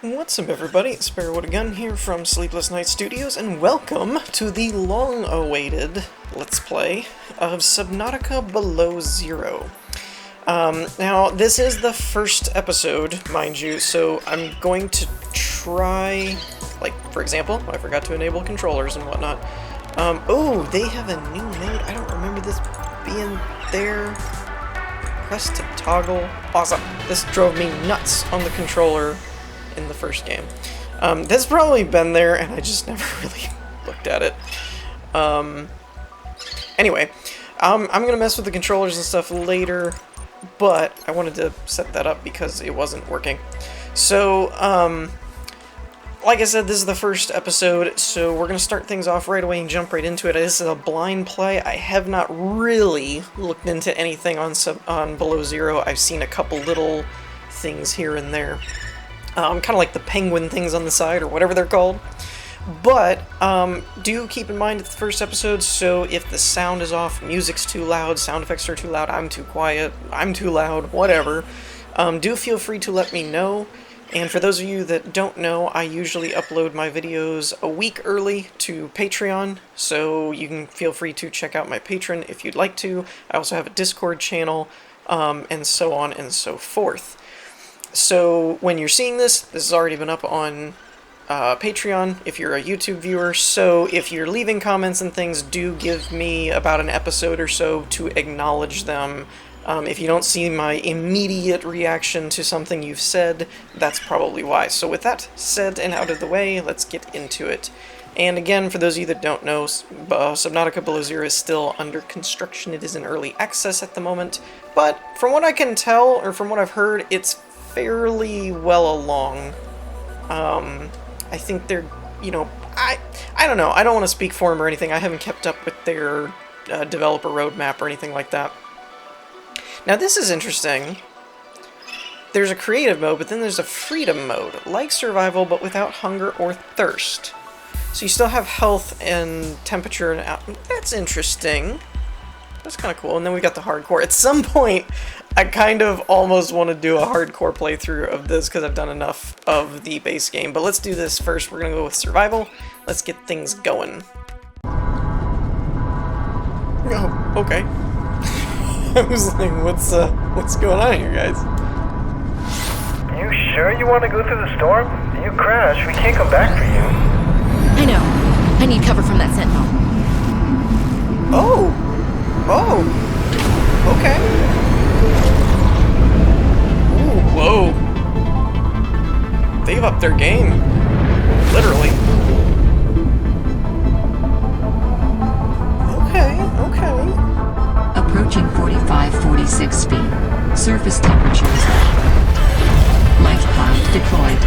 What's up, everybody? It's Sparrowwood again here from Sleepless Night Studios, and welcome to the long-awaited Let's Play of Subnautica Below Zero. Now, this is the first episode, mind you, so I'm going to try, like, for example, I forgot to enable controllers and whatnot. Oh, they have a new mode. I don't remember this being there. Press to toggle. Awesome. This drove me nuts on the controller in the first game. That's probably been there, and I just never really looked at it. Anyway, I'm gonna mess with the controllers and stuff later, but I wanted to set that up because it wasn't working. So, like I said, this is the first episode, so we're gonna start things off right away and jump right into it. This is a blind play. I have not really looked into anything on Below Zero. I've seen a couple little things here and there. Kind of like the penguin things on the side, or whatever they're called. But, do keep in mind it's the first episode, so if the sound is off, music's too loud, sound effects are too loud, I'm too quiet, I'm too loud, whatever, do feel free to let me know. And for those of you that don't know, I usually upload my videos a week early to Patreon, so you can feel free to check out my Patreon if you'd like to. I also have a Discord channel, and so on and so forth. So when you're seeing this has already been up on Patreon if you're a YouTube viewer, so if you're leaving comments and things, do give me about an episode or so to acknowledge them. If you don't see my immediate reaction to something you've said, that's probably why. So with that said and out of the way, let's get into it. And again, for those of you that don't know, Subnautica Below Zero is still under construction. It is in early access at the moment, but from what I can tell, or from what I've heard, it's fairly well along. I think they're, you know, I don't know, I don't want to speak for them or anything. I haven't kept up with their developer roadmap or anything like that. Now this is interesting. There's a creative mode, but then there's a freedom mode, like survival, but without hunger or thirst. So you still have health and temperature and that's interesting. That's kind of cool. And then we got the hardcore. At some point, I kind of almost want to do a hardcore playthrough of this because I've done enough of the base game. But let's do this first. We're going to go with survival. Let's get things going. Oh, okay. I was like, what's going on here, guys? You sure you want to go through the storm? You crash. We can't come back for you. I know. I need cover from that sentinel. Oh! Oh! Okay. Ooh, whoa. They've upped their game. Literally. Okay, okay. Approaching 45-46 feet. Surface temperatures. Life pod deployed.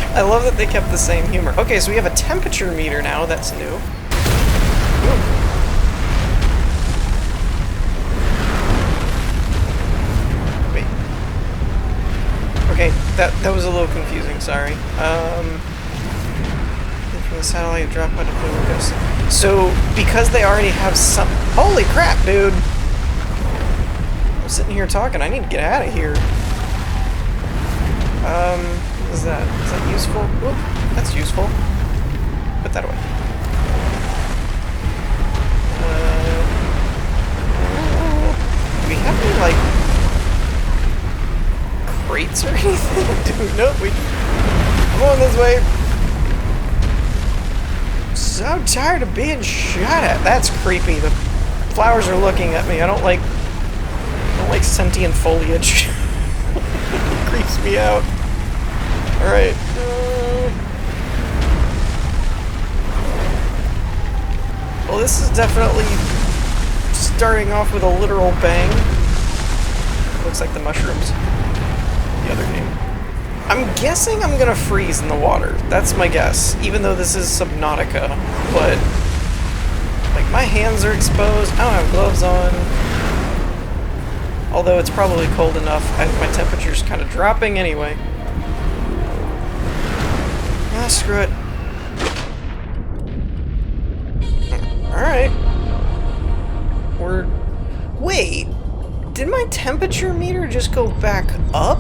I love that they kept the same humor. Okay, so we have a temperature meter now. That's new. Ooh. Wait. Okay, that was a little confusing. Sorry. From the satellite, drop by the focus. So because they already have some. Holy crap, dude! I'm sitting here talking. I need to get out of here. What is that? Is that useful? Oop, that's useful. Put that away. Do we have any, like, crates or anything? Dude, nope, I'm going this way. I'm so tired of being shot at. That's creepy. The flowers are looking at me. I don't like sentient foliage. It creeps me out. Alright. Well, this is definitely starting off with a literal bang. Looks like the mushrooms. The other game. I'm guessing I'm gonna freeze in the water. That's my guess. Even though this is Subnautica. But, like, my hands are exposed. I don't have gloves on. Although it's probably cold enough. My temperature's kind of dropping anyway. Ah, screw it. Alright. Wait. Did my temperature meter just go back up?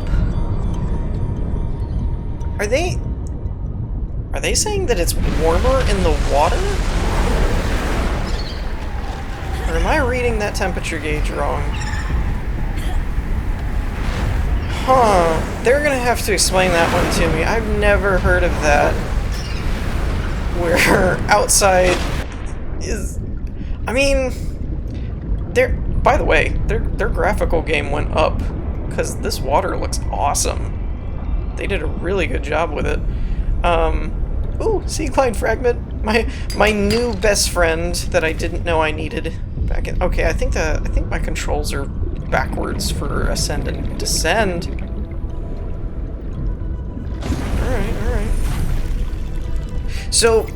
Are they saying that it's warmer in the water? Or am I reading that temperature gauge wrong? Huh. They're gonna have to explain that one to me. I've never heard of that. Where outside is... I mean... By the way, their graphical game went up. Because this water looks awesome. They did a really good job with it. Ooh, sea glide fragment. My new best friend that I didn't know I needed back in. Okay, I think my controls are backwards for ascend and descend. Alright. So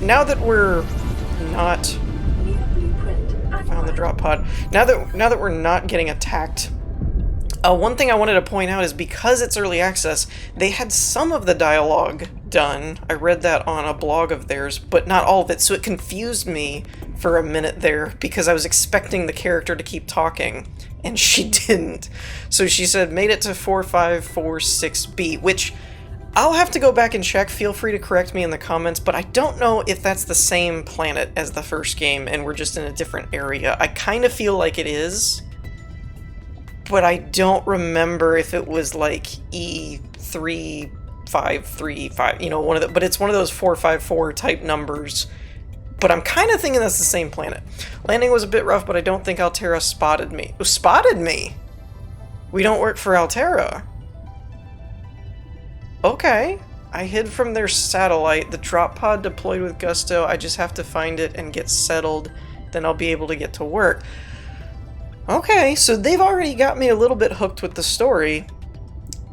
now that we're not found the drop pod. Now that we're not getting attacked. One thing I wanted to point out is because it's early access, they had some of the dialogue done. I read that on a blog of theirs, but not all of it, so it confused me for a minute there because I was expecting the character to keep talking, and she didn't. So she said, made it to 4546B, which I'll have to go back and check. Feel free to correct me in the comments, but I don't know if that's the same planet as the first game, and we're just in a different area. I kind of feel like it is. But I don't remember if it was like E3535, you know, but it's one of those 454 type numbers. But I'm kind of thinking that's the same planet. Landing was a bit rough, but I don't think Altera spotted me. Oh, spotted me? We don't work for Altera. Okay. I hid from their satellite. The drop pod deployed with gusto. I just have to find it and get settled. Then I'll be able to get to work. Okay, so they've already got me a little bit hooked with the story,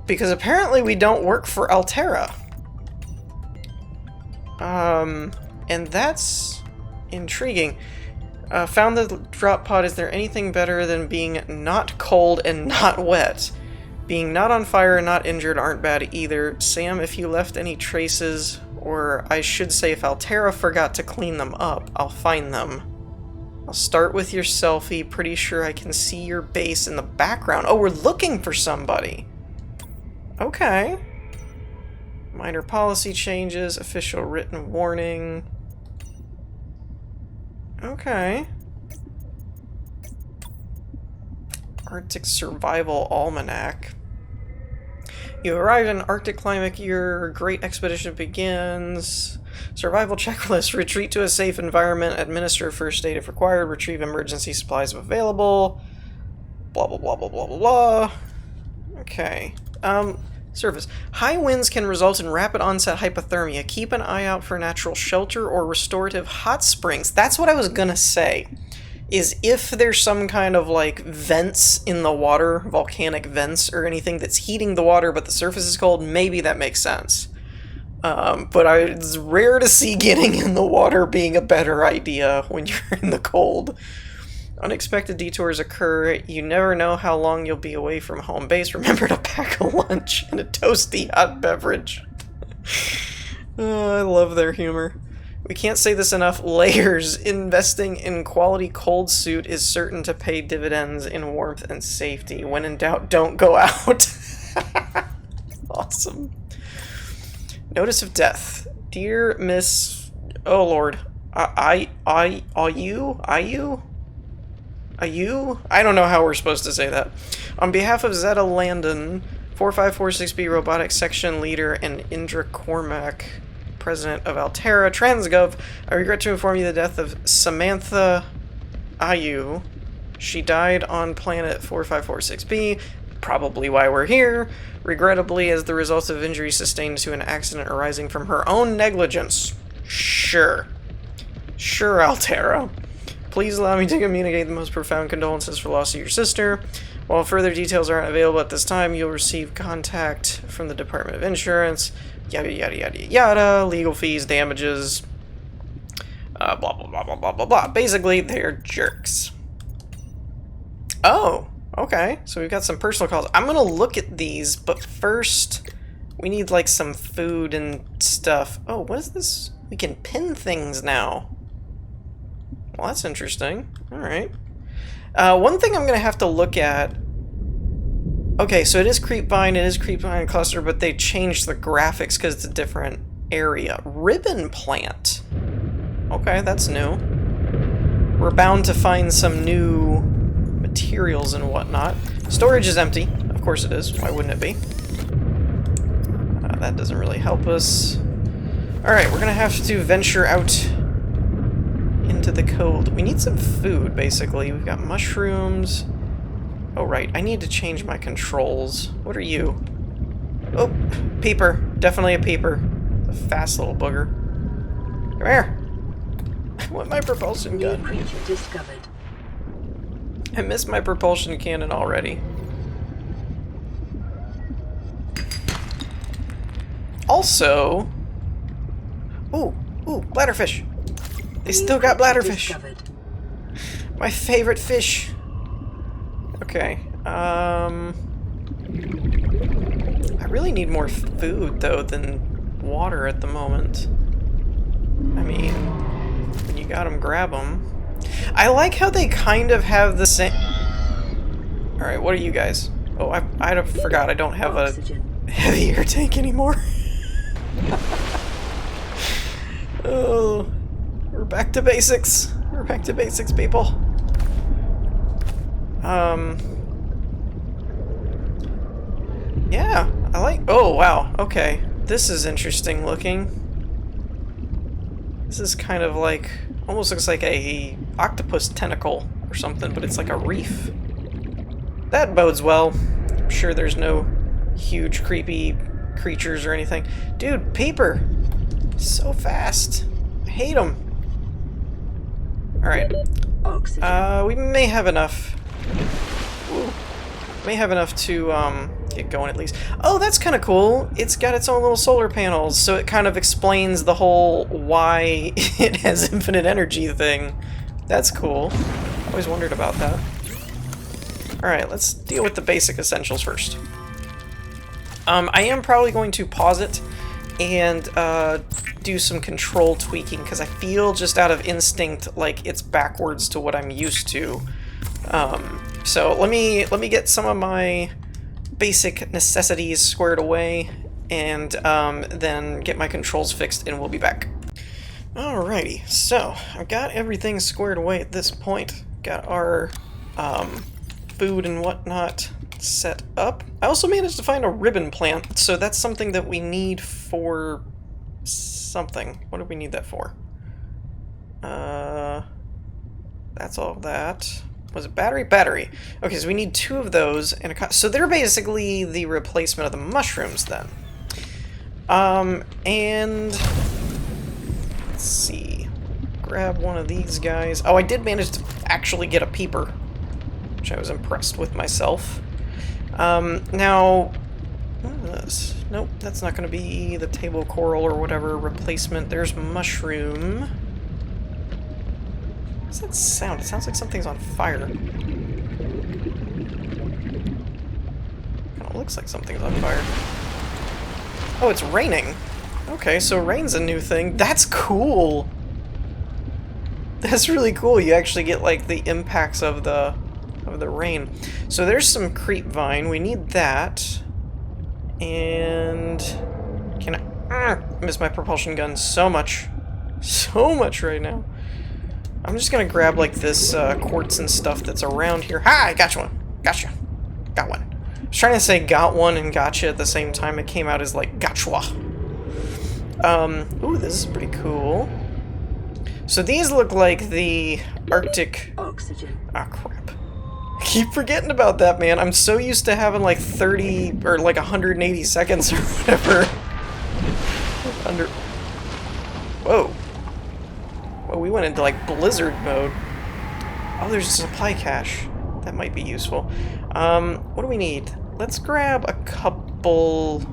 because apparently we don't work for Altera. And that's intriguing. Found the drop pod. Is there anything better than being not cold and not wet? Being not on fire and not injured aren't bad either. Sam, if you left any traces, or I should say if Altera forgot to clean them up, I'll find them. I'll start with your selfie. Pretty sure I can see your base in the background. Oh, we're looking for somebody. Okay. Minor policy changes. Official written warning. Okay. Arctic Survival Almanac. You arrive in Arctic climate, your great expedition begins. Survival checklist. Retreat to a safe environment. Administer first aid if required. Retrieve emergency supplies if available. Blah, blah, blah, blah, blah, blah, blah. Okay. Surface. High winds can result in rapid onset hypothermia. Keep an eye out for natural shelter or restorative hot springs. That's what I was gonna say. Is if there's some kind of, like, vents in the water, volcanic vents or anything that's heating the water but the surface is cold, maybe that makes sense. But it's rare to see getting in the water being a better idea when you're in the cold. Unexpected detours occur. You never know how long you'll be away from home base. Remember to pack a lunch and a toasty hot beverage. I love their humor. We can't say this enough. Layers. Investing in quality cold suit is certain to pay dividends in warmth and safety. When in doubt, don't go out. Awesome. Notice of death. Dear Miss... Oh, Lord. Ayou? I don't know how we're supposed to say that. On behalf of Zeta Landon, 4546B Robotics Section Leader, and Indra Cormac, President of Altera Transgov, I regret to inform you the death of Samantha Ayou. She died on planet 4546B, probably why we're here, regrettably as the result of injuries sustained to an accident arising from her own negligence. Sure, Altera. Please allow me to communicate the most profound condolences for the loss of your sister. While further details aren't available at this time, you'll receive contact from the Department of Insurance, yada yada yada yada, legal fees, damages, blah blah blah blah blah blah blah. Basically, they're jerks. Oh, okay. So we've got some personal calls. I'm gonna look at these, but first we need like some food and stuff. Oh, what is this? We can pin things now. Well, that's interesting. Alright. One thing I'm going to have to look at... Okay, so it is Creepvine Cluster, but they changed the graphics because it's a different area. Ribbon plant. Okay, that's new. We're bound to find some new materials and whatnot. Storage is empty. Of course it is. Why wouldn't it be? That doesn't really help us. Alright, we're going to have to venture out into the cold. We need some food, basically. We've got mushrooms. Oh, right. I need to change my controls. What are you? Oh, peeper. Definitely a peeper. It's a fast little booger. Come here. I want my propulsion gun. New creature discovered. I missed my propulsion cannon already. Also... Ooh, bladderfish. They still got bladderfish. My favorite fish. Okay, I really need more food, though, than water at the moment. I mean, when you got them, grab them. I like how they kind of have the same... Alright, what are you guys? Oh, I forgot I don't have a heavy air tank anymore. Oh, we're back to basics. We're back to basics, people. Yeah, I like... Oh, wow. Okay. This is interesting looking. This is kind of like... Almost looks like a octopus tentacle or something, but it's like a reef. That bodes well. I'm sure there's no huge creepy creatures or anything. Dude, peeper! So fast. I hate them. Alright. We may have enough. Ooh. May have enough to get going at least. Oh, that's kind of cool. It's got its own little solar panels, so it kind of explains the whole why it has infinite energy thing. That's cool. Always wondered about that. Alright, let's deal with the basic essentials first. I am probably going to pause it and do some control tweaking, because I feel just out of instinct like it's backwards to what I'm used to. So let me get some of my basic necessities squared away, and then get my controls fixed, and we'll be back. Alrighty, so I've got everything squared away at this point. Got our food and whatnot set up. I also managed to find a ribbon plant, so that's something that we need for something. What do we need that for? That's all that. Was it battery? Battery. Okay, so we need 2 of those and a so they're basically the replacement of the mushrooms then. And let's see. Grab one of these guys. Oh, I did manage to actually get a peeper, which I was impressed with myself. Now, what is this? Nope, that's not going to be the table coral or whatever replacement. There's mushroom. What's that sound? It sounds like something's on fire. Kind of looks like something's on fire. Oh, it's raining. Okay, so rain's a new thing. That's cool! That's really cool. You actually get, like, the impacts of the rain. So there's some creepvine. We need that. And... Can I... miss my propulsion gun so much. So much right now. I'm just gonna grab, like, this quartz and stuff that's around here. Ha! I got one! Gotcha! Got one. I was trying to say got one and gotcha at the same time. It came out as, like, gotcha. Ooh, this is pretty cool. So these look like the Arctic... Oxygen. Ah, crap. I keep forgetting about that, man. I'm so used to having, like, 30 or, like, 180 seconds or whatever. Under... Whoa. Well, we went into, like, blizzard mode. Oh, there's a supply cache. That might be useful. What do we need? Let's grab a couple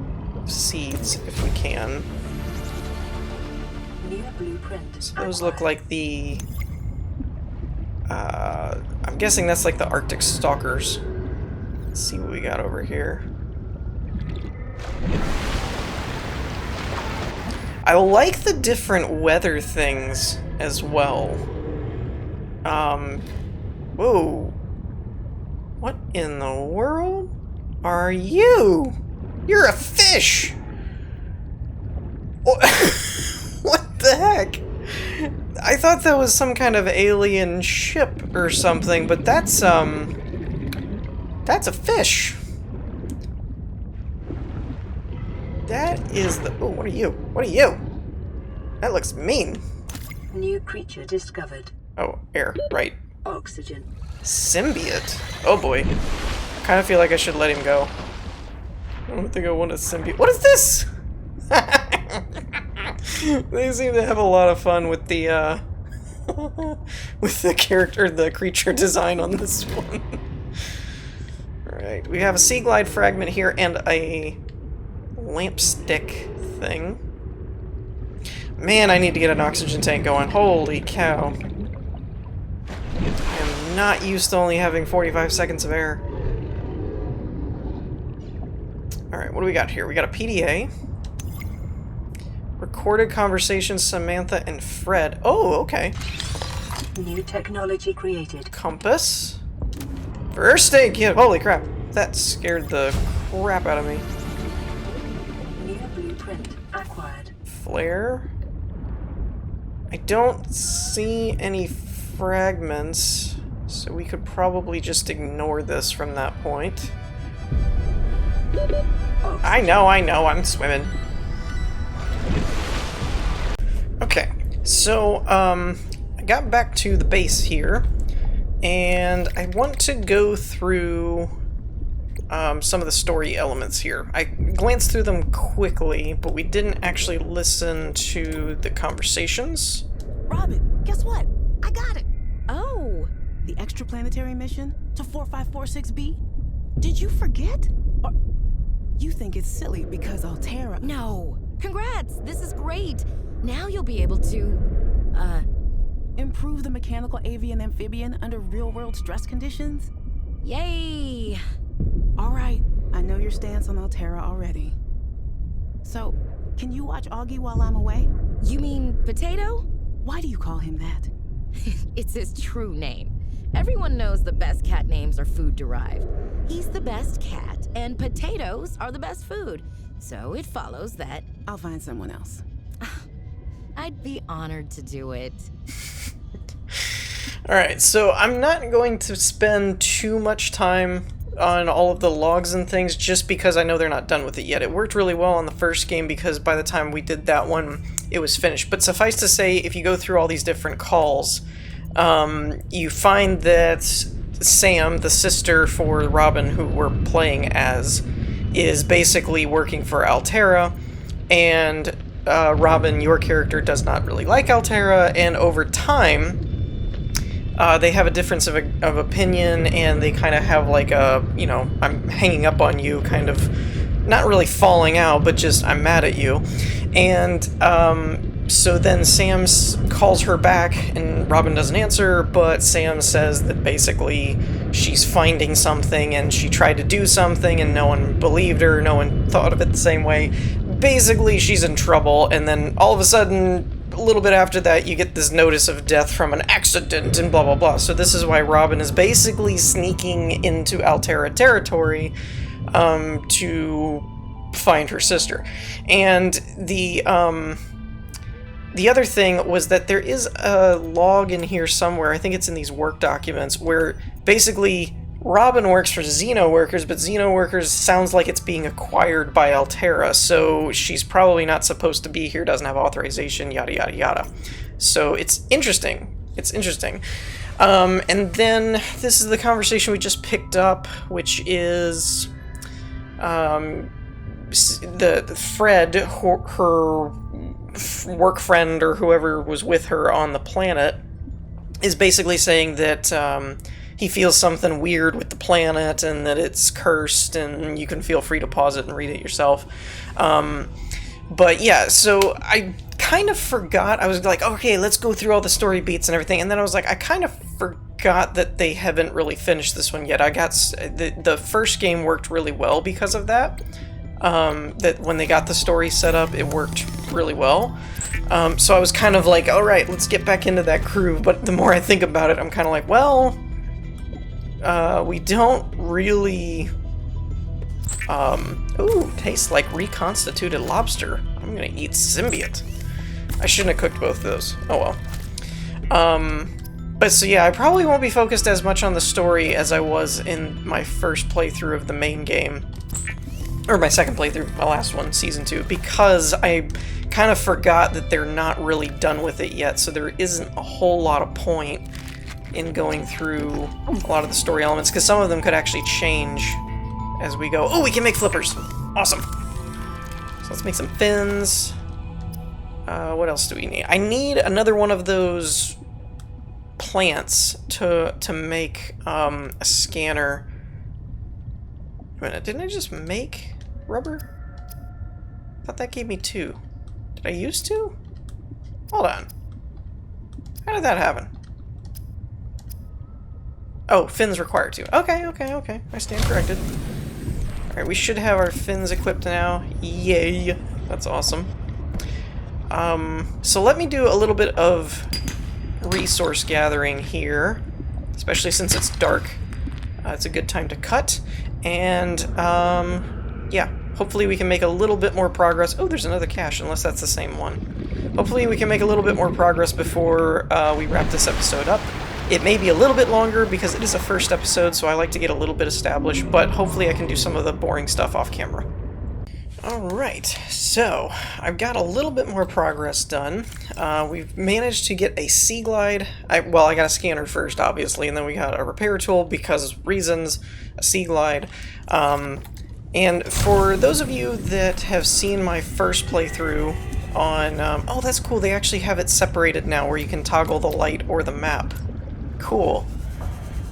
seeds if we can. New blueprint. So those look like the... I'm guessing that's like the Arctic stalkers. Let's see what we got over here. I like the different weather things as well. Whoa. What in the world are you? You're a fish! What the heck? I thought that was some kind of alien ship or something, but that's a fish. That is the... Oh, what are you? What are you? That looks mean. New creature discovered. Oh, air, right. Oxygen. Symbiote? Oh boy. I kind of feel like I should let him go. I don't think I want a symbiote. What is this? They seem to have a lot of fun with the, with the creature design on this one. Alright, we have a sea glide fragment here and a lamp stick thing. Man, I need to get an oxygen tank going. Holy cow. I am not used to only having 45 seconds of air. Alright, what do we got here? We got a PDA. Recorded conversations, Samantha and Fred. Oh, okay. New technology created. Compass. First aid kit. Holy crap. That scared the crap out of me. New blueprint acquired. Flare. I don't see any fragments, so we could probably just ignore this from that point. I know, I'm swimming. Okay, so, I got back to the base here, and I want to go through some of the story elements here. I glanced through them quickly, but we didn't actually listen to the conversations. Robin, guess what? I got it. Oh, The extraplanetary mission to 4546b. Did you forget? Or you think it's silly because Altera... no. Congrats. This is great. Now you'll be able to, improve the mechanical avian amphibian under real-world stress conditions? yay. All right, I know your stance on Altera already. So, can you watch Augie while I'm away? You mean Potato? Why do you call him that? It's his true name. Everyone knows the best cat names are food-derived. He's the best cat, and potatoes are the best food. So it follows that... I'll find someone else. I'd be honored to do it. Alright, so I'm not going to spend too much time on all of the logs and things just because I know they're not done with it yet. It worked really well on the first game because by the time we did that one, it was finished. But suffice to say, if you go through all these different calls, you find that Sam, the sister for Robin who we're playing as, is basically working for Altera, and Robin, your character, does not really like Altera, and over time, they have a difference of opinion, and they kind of have like a, you know, I'm hanging up on you kind of, not really falling out, but just I'm mad at you. And so then Sam calls her back, and Robin doesn't answer, but Sam says that basically she's finding something, and she tried to do something, and no one believed her, no one thought of it the same way. Basically, she's in trouble, and then all of a sudden, a little bit after that, you get this notice of death from an accident, and blah blah blah. So this is why Robin is basically sneaking into Altera territory to find her sister. And the other thing was that there is a log in here somewhere, I think it's in these work documents, where basically Robin works for XenoWorks, but XenoWorks sounds like it's being acquired by Altera, so she's probably not supposed to be here, doesn't have authorization, yada yada yada. So it's interesting. It's interesting. And then this is the conversation we just picked up, which is the Fred, her work friend or whoever was with her on the planet, is basically saying that he feels something weird with the planet and that it's cursed, and you can feel free to pause it and read it yourself. But yeah, so I kind of forgot. I was like, okay, let's go through all the story beats and everything, and then I was like, I kind of forgot that they haven't really finished this one yet. I got the first game worked really well because of that. That when they got the story set up, it worked really well. So I was kind of like, all right, let's get back into that groove. But the more I think about it, I'm kind of like, well, we don't really. Ooh, tastes like reconstituted lobster. I'm gonna eat symbiote. I shouldn't have cooked both of those. Oh well. But so yeah, I probably won't be focused as much on the story as I was in my first playthrough of the main game. Or my second playthrough, my last one, Season 2, because I kind of forgot that they're not really done with it yet, so there isn't a whole lot of point in going through a lot of the story elements, because some of them could actually change as we go. Oh, we can make flippers! Awesome! So let's make some fins. What else do we need? I need another one of those plants to make a scanner. Wait a minute, didn't I just make rubber? I thought that gave me 2. Did I use 2? Hold on. How did that happen? Oh, fins require 2. Okay. I stand corrected. Alright, we should have our fins equipped now. Yay! That's awesome. So let me do a little bit of resource gathering here, especially since it's dark. It's a good time to cut, and yeah, hopefully we can make a little bit more progress. Oh, there's another cache, unless that's the same one. Hopefully we can make a little bit more progress before we wrap this episode up. It may be a little bit longer because it is a first episode, so I like to get a little bit established, but hopefully I can do some of the boring stuff off camera. Alright, so I've got a little bit more progress done. We've managed to get a sea glide. I got a scanner first, obviously, and then we got a repair tool because reasons, a sea glide. And for those of you that have seen my first playthrough on... oh, that's cool, they actually have it separated now where you can toggle the light or the map. Cool.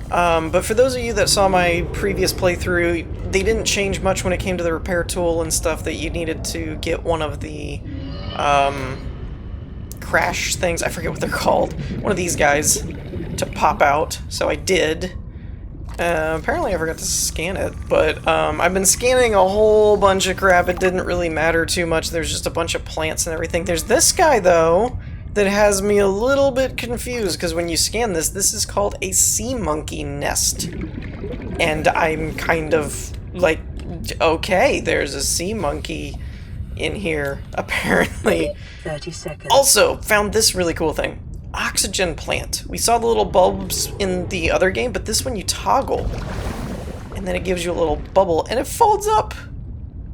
But for those of you that saw my previous playthrough, they didn't change much when it came to the repair tool and stuff, that you needed to get one of the crash things, I forget what they're called, one of these guys to pop out, so I did. Apparently I forgot to scan it, but I've been scanning a whole bunch of crap. It didn't really matter too much. There's just a bunch of plants and everything. There's this guy, though, that has me a little bit confused, because when you scan this, this is called a sea monkey nest. And I'm kind of like, okay, there's a sea monkey in here, apparently. 30 seconds. Also, found this really cool thing. Oxygen plant. We saw the little bulbs in the other game, but this one you toggle. And then it gives you a little bubble, and it folds up.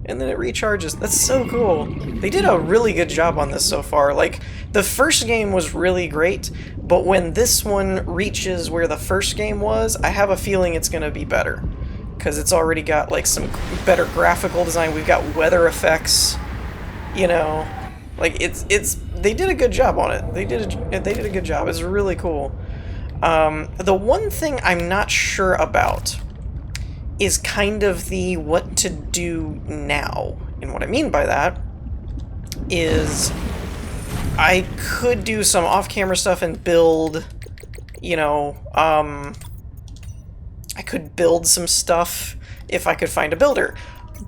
And then it recharges. That's so cool. They did a really good job on this so far. Like, the first game was really great, but when this one reaches where the first game was, I have a feeling it's going to be better. Because it's already got, like, some better graphical design. We've got weather effects, you know. Like, they did a good job on it. They did a good job. It's really cool. The one thing I'm not sure about is kind of the what to do now. And what I mean by that is I could do some off-camera stuff and build, you know, I could build some stuff if I could find a builder.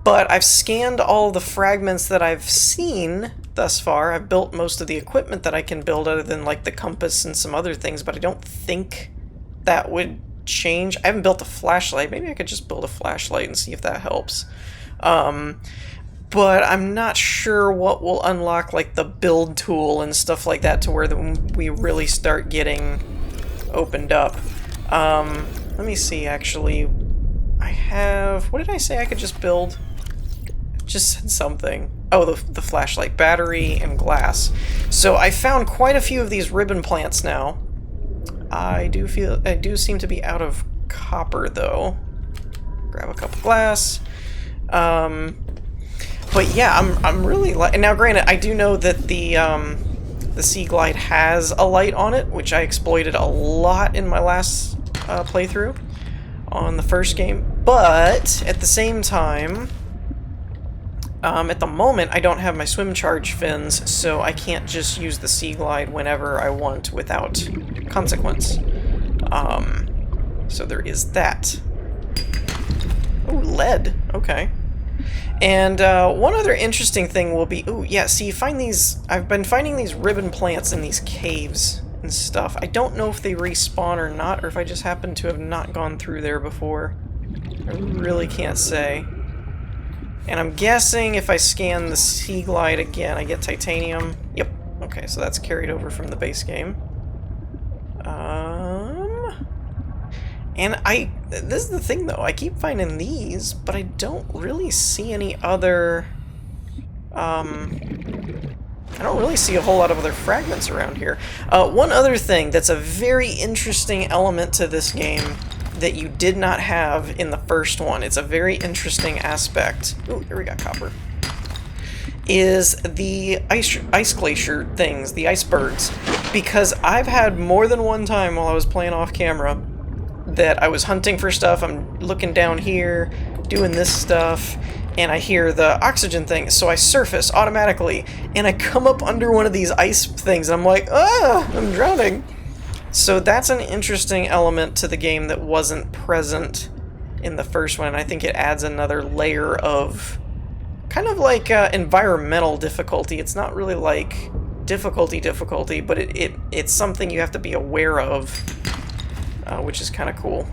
But I've scanned all the fragments that I've seen thus far. I've built most of the equipment that I can build other than like the compass and some other things, but I don't think that would change. I haven't built a flashlight. Maybe I could just build a flashlight and see if that helps. But I'm not sure what will unlock like the build tool and stuff like that to where we really start getting opened up. Let me see, actually. I have... What did I say I could just build? Just said something. Oh, the flashlight. Battery and glass. So I found quite a few of these ribbon plants now. I do seem to be out of copper, though. Grab a cup of glass. But yeah, I'm really and now granted, I do know that the Sea Glide has a light on it, which I exploited a lot in my last playthrough on the first game, but at the same time, at the moment I don't have my swim charge fins, so I can't just use the Sea Glide whenever I want without consequence. So there is that. Oh, lead. Okay. And one other interesting thing will be, ooh, yeah, see, I've been finding these ribbon plants in these caves and stuff. I don't know if they respawn or not, or if I just happen to have not gone through there before. I really can't say. And I'm guessing if I scan the Sea Glide again, I get titanium. Yep. Okay, so that's carried over from the base game. And this is the thing though, I keep finding these, but I don't really see any other, I don't really see a whole lot of other fragments around here. One other thing that's a very interesting element to this game that you did not have in the first one, it's a very interesting aspect. Ooh, here we got copper. Is the ice glacier things, the icebergs. Because I've had more than one time while I was playing off camera that I was hunting for stuff, I'm looking down here, doing this stuff, and I hear the oxygen thing, so I surface automatically, and I come up under one of these ice things, and I'm like, ah, I'm drowning. So that's an interesting element to the game that wasn't present in the first one, and I think it adds another layer of kind of like environmental difficulty. It's not really like difficulty, but it's something you have to be aware of, which is kind of cool.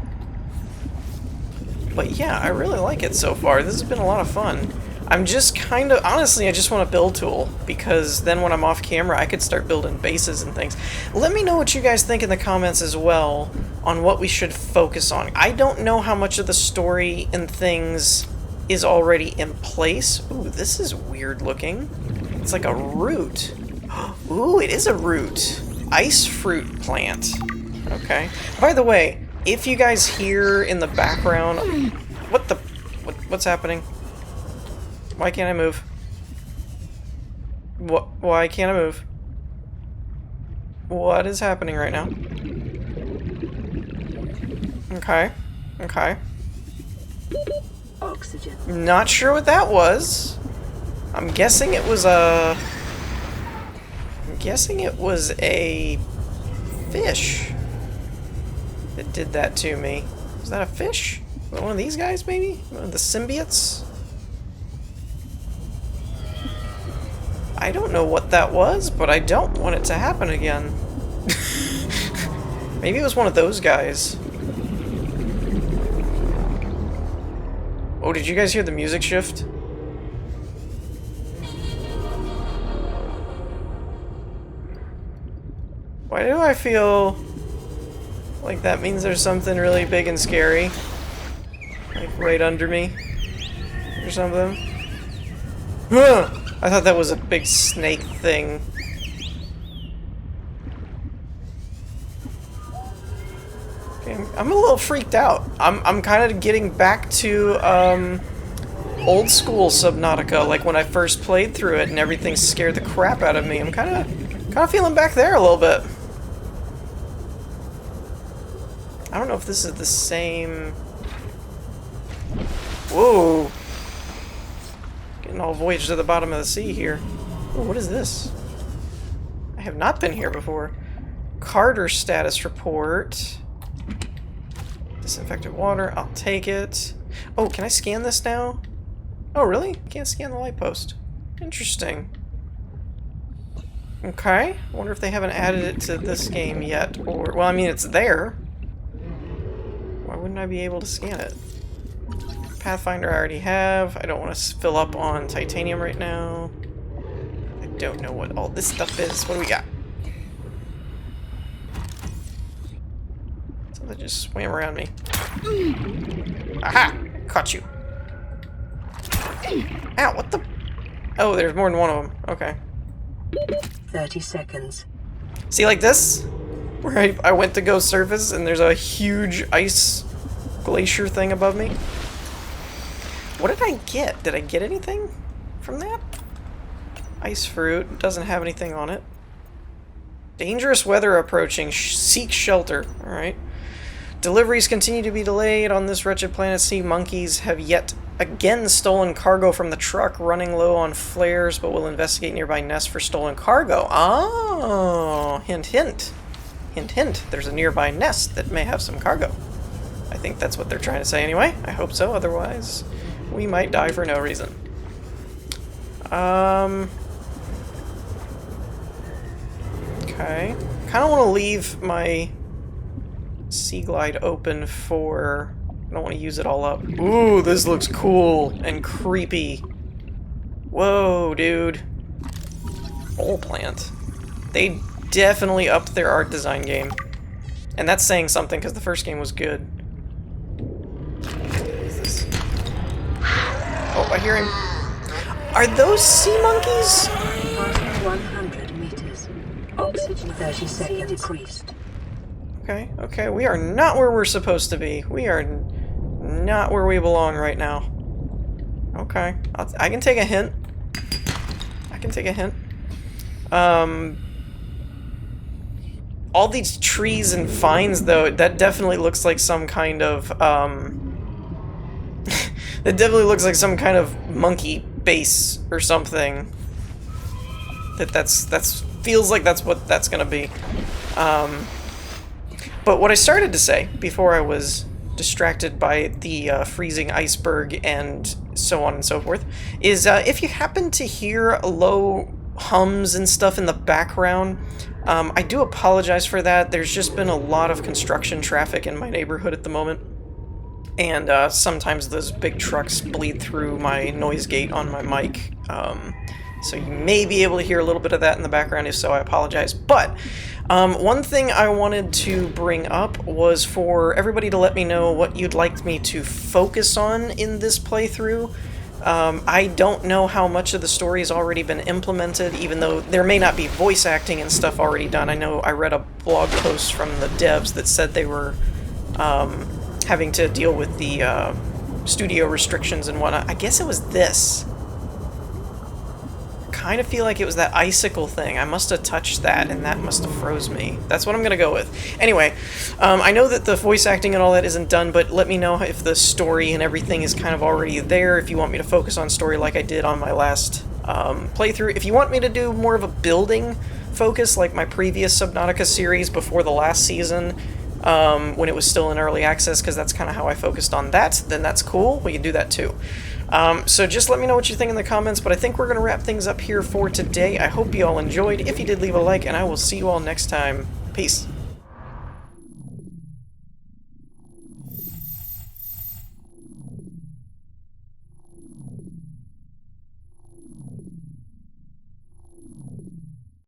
But yeah, I really like it so far. This has been a lot of fun. I'm just kind of, honestly, I just want a build tool, because then when I'm off camera, I could start building bases and things. Let me know what you guys think in the comments as well on what we should focus on. I don't know how much of the story and things is already in place. Ooh, this is weird looking. It's like a root. Ooh, it is a root. Ice fruit plant. Okay. By the way, if you guys hear in the background... What's happening? Why can't I move? Why can't I move? What is happening right now? Okay. Okay. Oxygen. Not sure what that was. I'm guessing it was a... fish that did that to me. Is that a fish? One of these guys, maybe? One of the symbiotes? I don't know what that was, but I don't want it to happen again. Maybe it was one of those guys. Oh, did you guys hear the music shift? Why do I feel like that means there's something really big and scary? Like right under me? Or something? Huh! I thought that was a big snake thing. Okay, I'm a little freaked out. I'm kind of getting back to old school Subnautica, like when I first played through it and everything scared the crap out of me. I'm kind of feeling back there a little bit. I don't know if this is the same. Whoa. Getting all voyage to the bottom of the sea here. Ooh, what is this? I have not been here before. Carter status report. Disinfected water, I'll take it. Oh, can I scan this now? Oh, really? Can't scan the light post. Interesting. Okay. I wonder if they haven't added it to this game yet. Or, well, I mean, it's there. Why wouldn't I be able to scan it? Pathfinder I already have. I don't want to fill up on titanium right now. I don't know what all this stuff is. What do we got? Something just swam around me. Aha! Caught you. Ow, what the? Oh, there's more than one of them. Okay. 30 seconds. See, like this? Where I went to go surface and there's a huge ice glacier thing above me. What did I get? Did I get anything from that? Ice fruit. Doesn't have anything on it. Dangerous weather approaching. Seek shelter. Alright. Deliveries continue to be delayed on this wretched planet. Sea monkeys have yet again stolen cargo from the truck, running low on flares, but will investigate nearby nests for stolen cargo. Oh, hint, hint. Hint, hint. There's a nearby nest that may have some cargo. I think that's what they're trying to say anyway. I hope so, otherwise we might die for no reason. Okay. Kind of want to leave my Sea Glide open for... I don't want to use it all up. Ooh, this looks cool and creepy. Whoa, dude. Oil plant. They definitely upped their art design game. And that's saying something, because the first game was good. What is this? Oh, I hear him. Are those sea monkeys? 100 meters. Oxygen 30 seconds decreased. Okay, okay, we are not where we're supposed to be. We are not where we belong right now. Okay, I can take a hint. I can take a hint. All these trees and vines, though, that definitely looks like some kind of, that definitely looks like some kind of monkey base or something. That's feels like that's what that's gonna be. But what I started to say before I was distracted by the freezing iceberg and so on and so forth is if you happen to hear low hums and stuff in the background, I do apologize for that. There's just been a lot of construction traffic in my neighborhood at the moment, and sometimes those big trucks bleed through my noise gate on my mic, so you may be able to hear a little bit of that in the background. If so, I apologize. But one thing I wanted to bring up was for everybody to let me know what you'd like me to focus on in this playthrough. I don't know how much of the story has already been implemented, even though there may not be voice acting and stuff already done. I know I read a blog post from the devs that said they were having to deal with the studio restrictions and whatnot. I guess it was this. Kind of feel like it was that icicle thing. I must have touched that, and that must have froze me. That's what I'm gonna go with. Anyway, I know that the voice acting and all that isn't done, but let me know if the story and everything is kind of already there, if you want me to focus on story like I did on my last playthrough. If you want me to do more of a building focus, like my previous Subnautica series before the last season, when it was still in early access, because that's kind of how I focused on that, then that's cool. We can do that too. So just let me know what you think in the comments, but I think we're going to wrap things up here for today. I hope you all enjoyed. If you did, leave a like, and I will see you all next time. Peace.